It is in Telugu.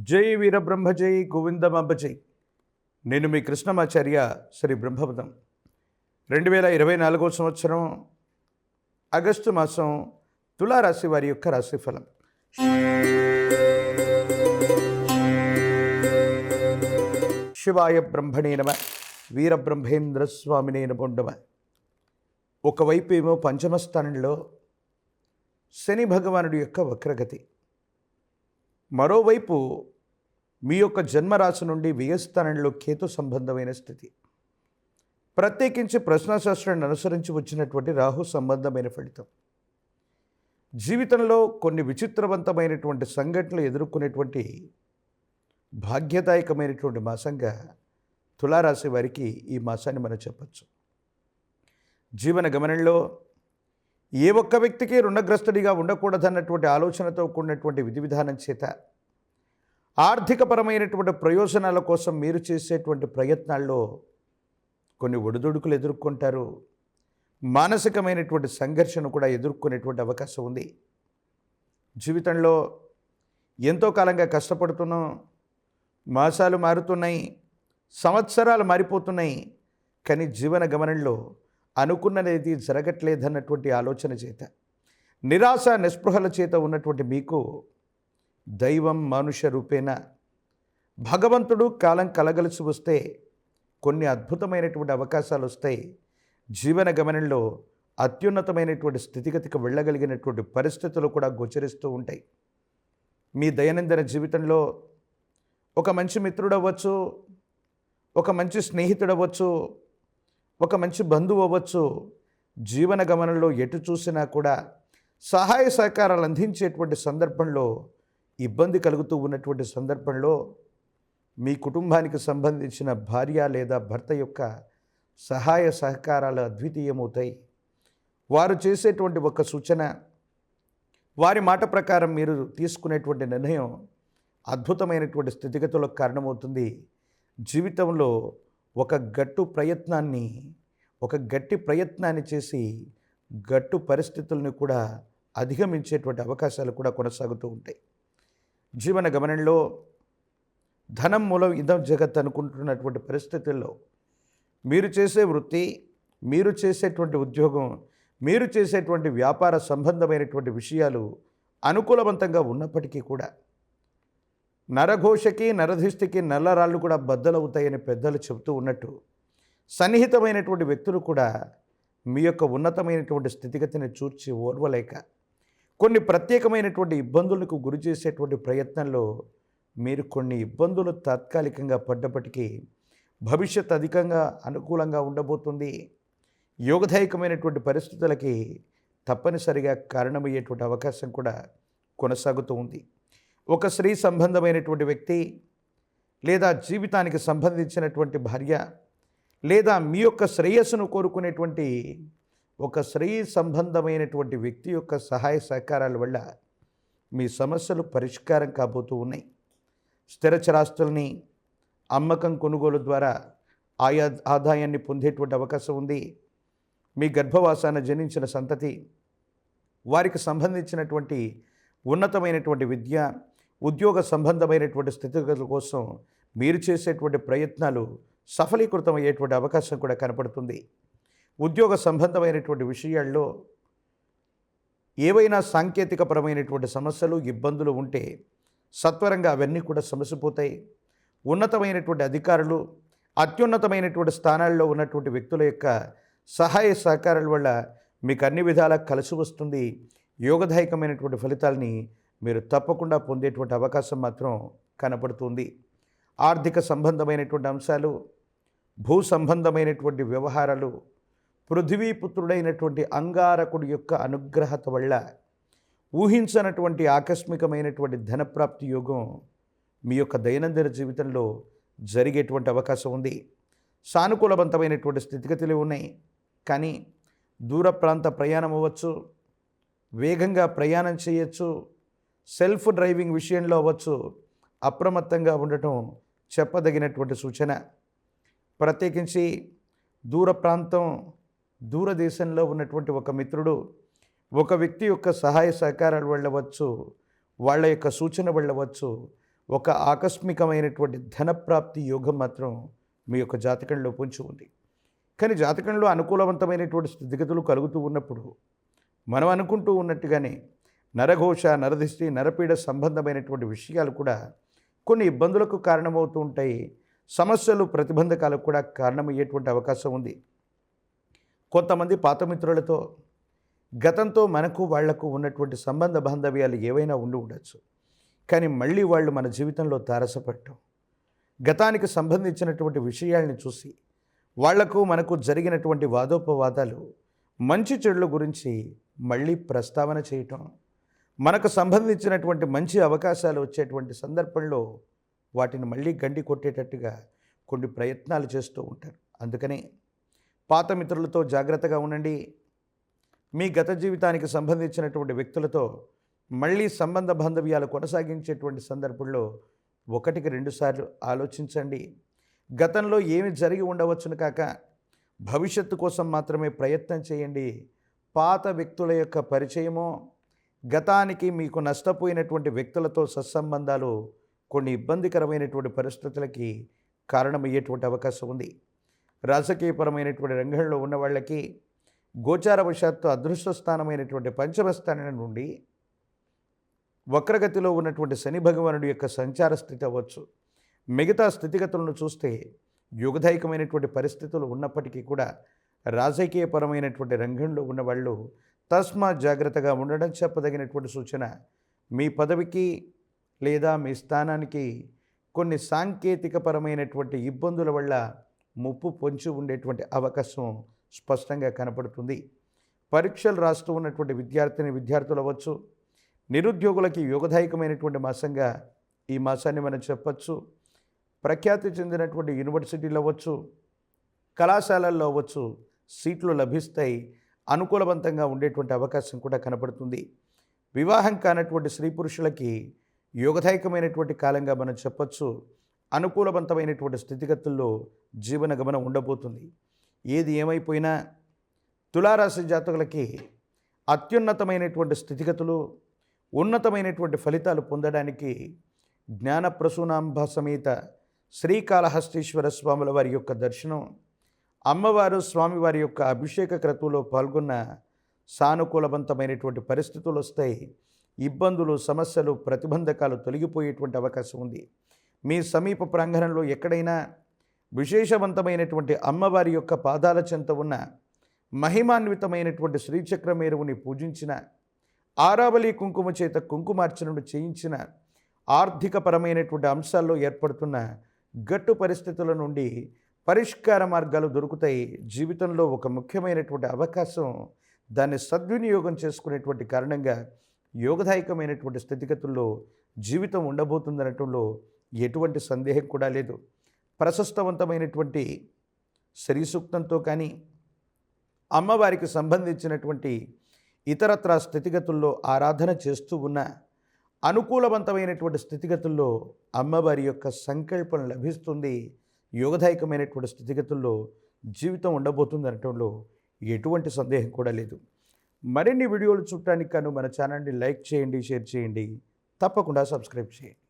జై వీరబ్రహ్మ జై గోవిందమాంబ జై. నేను మీ కృష్ణమాచార్య శ్రీ బ్రహ్మపదం. 2024 సంవత్సరం ఆగస్టు మాసం తులారాశి వారి యొక్క రాశిఫలం. శివాయ బ్రహ్మణే నమ. వీరబ్రహ్మేంద్ర స్వామినే నమః. ఒకవైపు ఏమో పంచమ స్థానంలో శని భగవానుడి యొక్క వక్రగతి, మరోవైపు మీ యొక్క జన్మరాశి నుండి వ్యయస్థానంలో కేతు సంబంధమైన స్థితి, ప్రత్యేకించి ప్రశ్నాశాస్త్రాన్ని అనుసరించి వచ్చినటువంటి రాహు సంబంధమైన ఫలితం. జీవితంలో కొన్ని విచిత్రవంతమైనటువంటి సంఘటనలు ఎదుర్కొనేటువంటి భాగ్యదాయకమైనటువంటి మాసంగా తులారాశి వారికి ఈ మాసాన్ని మనం చెప్పచ్చు. జీవన గమనంలో ఏ ఒక్క వ్యక్తికి రుణగ్రస్తుడిగా ఉండకూడదన్నటువంటి ఆలోచనతో కూడినటువంటి విధి విధానం చేత ఆర్థికపరమైనటువంటి ప్రయోజనాల కోసం మీరు చేసేటువంటి ప్రయత్నాల్లో కొన్ని ఒడిదుడుకులు ఎదుర్కొంటారు. మానసికమైనటువంటి సంఘర్షణ కూడా ఎదుర్కొనేటువంటి అవకాశం ఉంది. జీవితంలో ఎంతో కాలంగా కష్టపడుతున్నాం, మాసాలు మారుతున్నాయి, సంవత్సరాలు మారిపోతున్నాయి, కానీ జీవన గమనంలో అనుకున్నది జరగట్లేదన్నటువంటి ఆలోచన చేత, నిరాశ నిస్పృహల చేత ఉన్నటువంటి మీకు దైవం మానుష రూపేణ భగవంతుడు కాలం కలగలిసి వస్తే కొన్ని అద్భుతమైనటువంటి అవకాశాలు వస్తాయి. జీవన గమనంలో అత్యున్నతమైనటువంటి స్థితిగతికి వెళ్ళగలిగినటువంటి పరిస్థితులు కూడా గోచరిస్తూ ఉంటాయి. మీ దైనందిన జీవితంలో ఒక మంచి మిత్రుడు అవ్వచ్చు, ఒక మంచి స్నేహితుడు అవ్వచ్చు, ఒక మంచి బంధువు అవ్వచ్చు. జీవన గమనంలో ఎటు చూసినా కూడా సహాయ సహకారాలు అందించేటువంటి సందర్భంలో ఇబ్బంది కలుగుతూ ఉన్నటువంటి సందర్భంలో మీ కుటుంబానికి సంబంధించిన భార్య లేదా భర్త యొక్క సహాయ సహకారాలు అద్వితీయమవుతాయి. వారు చేసేటువంటి ఒక సూచన, వారి మాట ప్రకారం మీరు తీసుకునేటువంటి నిర్ణయం అద్భుతమైనటువంటి స్థితిగతులకు కారణమవుతుంది. జీవితంలో ఒక గట్టి ప్రయత్నాన్ని చేసి గట్టు పరిస్థితులను కూడా అధిగమించేటువంటి అవకాశాలు కూడా కొనసాగుతూ ఉంటాయి. జీవన గమనంలో ధనం మూలం ఇదం జగత్ అనుకుంటున్నటువంటి పరిస్థితుల్లో మీరు చేసే వృత్తి, మీరు చేసేటువంటి ఉద్యోగం, మీరు చేసేటువంటి వ్యాపార సంబంధమైనటువంటి విషయాలు అనుకూలవంతంగా ఉన్నప్పటికీ కూడా నరఘోషకి నరధిష్టికి నల్లరాళ్ళు కూడా బద్దలవుతాయని పెద్దలు చెబుతూ ఉన్నట్టు, సన్నిహితమైనటువంటి వ్యక్తులు కూడా మీ యొక్క ఉన్నతమైనటువంటి స్థితిగతిని చూర్చి ఓర్వలేక కొన్ని ప్రత్యేకమైనటువంటి ఇబ్బందులకు గురి చేసేటువంటి ప్రయత్నంలో మీరు కొన్ని ఇబ్బందులు తాత్కాలికంగా పడ్డప్పటికీ భవిష్యత్ అధికంగా అనుకూలంగా ఉండబోతుంది. యోగదాయకమైనటువంటి పరిస్థితులకి తప్పనిసరిగా కారణమయ్యేటువంటి అవకాశం కూడా కొనసాగుతూ ఉంది. ఒక స్త్రీ సంబంధమైనటువంటి వ్యక్తి, లేదా జీవితానికి సంబంధించినటువంటి భార్య, లేదా మీ యొక్క శ్రేయస్సును కోరుకునేటువంటి ఒక స్త్రీ సంబంధమైనటువంటి వ్యక్తి యొక్క సహాయ సహకారాల వల్ల మీ సమస్యలు పరిష్కారం కాబోతూ ఉన్నాయి. స్థిరచరాస్తుల్ని అమ్మకం కొనుగోలు ద్వారా ఆదాయాన్ని పొందేటువంటి అవకాశం ఉంది. మీ గర్భవాసాన జనించిన సంతతి, వారికి సంబంధించినటువంటి ఉన్నతమైనటువంటి విద్య, ఉద్యోగ సంబంధమైనటువంటి స్థితిగతుల కోసం మీరు చేసేటువంటి ప్రయత్నాలు సఫలీకృతం అయ్యేటువంటి అవకాశం కూడా కనపడుతుంది. ఉద్యోగ సంబంధమైనటువంటి విషయాల్లో ఏవైనా సాంకేతికపరమైనటువంటి సమస్యలు, ఇబ్బందులు ఉంటే సత్వరంగా అవన్నీ కూడా సమసిపోతాయి. ఉన్నతమైనటువంటి అధికారులు, అత్యున్నతమైనటువంటి స్థానాల్లో ఉన్నటువంటి వ్యక్తుల యొక్క సహాయ సహకారాల వల్ల మీకు అన్ని విధాలా కలిసి వస్తుంది. యోగదాయకమైనటువంటి ఫలితాలని మీరు తప్పకుండా పొందేటువంటి అవకాశం మాత్రం కనపడుతుంది. ఆర్థిక సంబంధమైనటువంటి అంశాలు, భూ సంబంధమైనటువంటి వ్యవహారాలు, పృథ్వీపుత్రుడైనటువంటి అంగారకుడి యొక్క అనుగ్రహత వల్ల ఊహించనటువంటి ఆకస్మికమైనటువంటి ధనప్రాప్తి యోగం మీ యొక్క దైనందిన జీవితంలో జరిగేటువంటి అవకాశం ఉంది. సానుకూలవంతమైనటువంటి స్థితిగతులు ఉన్నాయి. కానీ దూర ప్రాంత ప్రయాణం అవ్వచ్చు, వేగంగా ప్రయాణం చేయొచ్చు, సెల్ఫ్ డ్రైవింగ్ విషయంలో అవ్వచ్చు, అప్రమత్తంగా ఉండటం చెప్పదగినటువంటి సూచన. ప్రత్యేకించి దూర ప్రాంతం, దూరదేశంలో ఉన్నటువంటి ఒక మిత్రుడు, ఒక వ్యక్తి యొక్క సహాయ సహకారాలు వెళ్ళవచ్చు, వాళ్ళ యొక్క సూచన వెళ్ళవచ్చు, ఒక ఆకస్మికమైనటువంటి ధనప్రాప్తి యోగం మాత్రం మీ యొక్క జాతకంలో పొంచి ఉంది. కానీ జాతకంలో అనుకూలవంతమైనటువంటి స్థితిగతులు కలుగుతూ ఉన్నప్పుడు మనం అనుకుంటూ ఉన్నట్టుగానే నరఘోష, నరదిష్టి, నరపీడ సంబంధమైనటువంటి విషయాలు కూడా కొన్ని ఇబ్బందులకు కారణమవుతూ ఉంటాయి. సమస్యలు, ప్రతిబంధకాలకు కూడా కారణమయ్యేటువంటి అవకాశం ఉంది. కొంతమంది పాత మిత్రులతో గతంతో మనకు వాళ్లకు ఉన్నటువంటి సంబంధ బాంధవ్యాలు ఏవైనా ఉండి ఉండొచ్చు. కానీ మళ్ళీ వాళ్ళు మన జీవితంలో తారసపడటం, గతానికి సంబంధించినటువంటి విషయాల్ని చూసి వాళ్లకు మనకు జరిగినటువంటి వాదోపవాదాలు, మంచి చెడుల గురించి మళ్ళీ ప్రస్తావన చేయటం, మనకు సంబంధించినటువంటి మంచి అవకాశాలు వచ్చేటువంటి సందర్భంలో వాటిని మళ్ళీ గండి కొట్టేటట్టుగా కొన్ని ప్రయత్నాలు చేస్తూ ఉంటారు. అందుకని పాత మిత్రులతో జాగ్రత్తగా ఉండండి. మీ గత జీవితానికి సంబంధించినటువంటి వ్యక్తులతో మళ్ళీ సంబంధ బాంధవ్యాలు కొనసాగించేటువంటి సందర్భంలో 1-2 సార్లు ఆలోచించండి. గతంలో ఏమి జరిగి ఉండవచ్చును కాక భవిష్యత్తు కోసం మాత్రమే ప్రయత్నం చేయండి. పాత వ్యక్తుల యొక్క పరిచయమో, గతానికి మీకు నష్టపోయినటువంటి వ్యక్తులతో సత్సంబంధాలు కొన్ని ఇబ్బందికరమైనటువంటి పరిస్థితులకి కారణమయ్యేటువంటి అవకాశం ఉంది. రాజకీయపరమైనటువంటి రంగంలో ఉన్న వాళ్ళకి గోచారవశాత్తు అదృష్ట స్థానమైనటువంటి పంచమ స్థానం నుండి వక్రగతిలో ఉన్నటువంటి శని భగవానుడి యొక్క సంచార స్థితి అవ్వచ్చు. మిగతా స్థితిగతులను చూస్తే యుగదాయకమైనటువంటి పరిస్థితులు ఉన్నప్పటికీ కూడా రాజకీయపరమైనటువంటి రంగంలో ఉన్నవాళ్ళు తస్మా జాగ్రత్తగా ఉండడం చెప్పదగినటువంటి సూచన. మీ పదవికి లేదా మీ స్థానానికి కొన్ని సాంకేతికపరమైనటువంటి ఇబ్బందుల వల్ల ముప్పు పొంచి ఉండేటువంటి అవకాశం స్పష్టంగా కనపడుతుంది. పరీక్షలు రాస్తూ ఉన్నటువంటి విద్యార్థులు అవ్వచ్చు, నిరుద్యోగులకి యోగదాయకమైనటువంటి మాసంగా ఈ మాసాన్ని మనం చెప్పచ్చు. ప్రఖ్యాతి చెందినటువంటి యూనివర్సిటీలు అవ్వచ్చు, కళాశాలల్లో అవ్వచ్చు, సీట్లు లభిస్తాయి. అనుకూలవంతంగా ఉండేటువంటి అవకాశం కూడా కనపడుతుంది. వివాహం కానటువంటి స్త్రీ పురుషులకి యోగదాయకమైనటువంటి కాలంగా మనం చెప్పచ్చు. అనుకూలవంతమైనటువంటి స్థితిగతుల్లో జీవన గమనం ఉండబోతుంది. ఏది ఏమైపోయినా తులారాశి జాతకులకి అత్యున్నతమైనటువంటి స్థితిగతులు, ఉన్నతమైనటువంటి ఫలితాలు పొందడానికి జ్ఞానప్రసూనాంబ సమేత శ్రీకాళహస్తీశ్వర స్వాముల వారి యొక్క దర్శనం, అమ్మవారు స్వామివారి యొక్క అభిషేక క్రతువులో పాల్గొన్న సానుకూలవంతమైనటువంటి పరిస్థితులు వస్తాయి. ఇబ్బందులు, సమస్యలు, ప్రతిబంధకాలు తొలగిపోయేటువంటి అవకాశం ఉంది. మీ సమీప ప్రాంగణంలో ఎక్కడైనా విశేషవంతమైనటువంటి అమ్మవారి యొక్క పాదాల చెంత ఉన్న మహిమాన్వితమైనటువంటి శ్రీచక్రమేరువుని పూజించిన, ఆరావళి కుంకుమ చేత కుంకుమార్చనను చేయించిన, ఆర్థికపరమైనటువంటి అంశాల్లో ఏర్పడుతున్న గట్టు పరిస్థితుల నుండి పరిష్కార మార్గాలు దొరుకుతాయి. జీవితంలో ఒక ముఖ్యమైనటువంటి అవకాశం, దాన్ని సద్వినియోగం చేసుకునేటువంటి కారణంగా యోగదాయకమైనటువంటి స్థితిగతుల్లో జీవితం ఉండబోతుందనటంలో ఎటువంటి సందేహం కూడా లేదు. ప్రశస్తవంతమైనటువంటి శ్రీ సూక్తంతో కానీ, అమ్మవారికి సంబంధించినటువంటి ఇతరత్రా స్థితిగతుల్లో ఆరాధన చేస్తూ ఉన్న అనుకూలవంతమైనటువంటి స్థితిగతుల్లో అమ్మవారి యొక్క సంకల్పం లభిస్తుంది. యోగదాయకమైనటువంటి స్థితిగతుల్లో జీవితం ఉండబోతుంది అనటంలో ఎటువంటి సందేహం కూడా లేదు. మరిన్ని వీడియోలు చూడటానికి గాను మన ఛానల్ని లైక్ చేయండి, షేర్ చేయండి, తప్పకుండా సబ్స్క్రైబ్ చేయండి.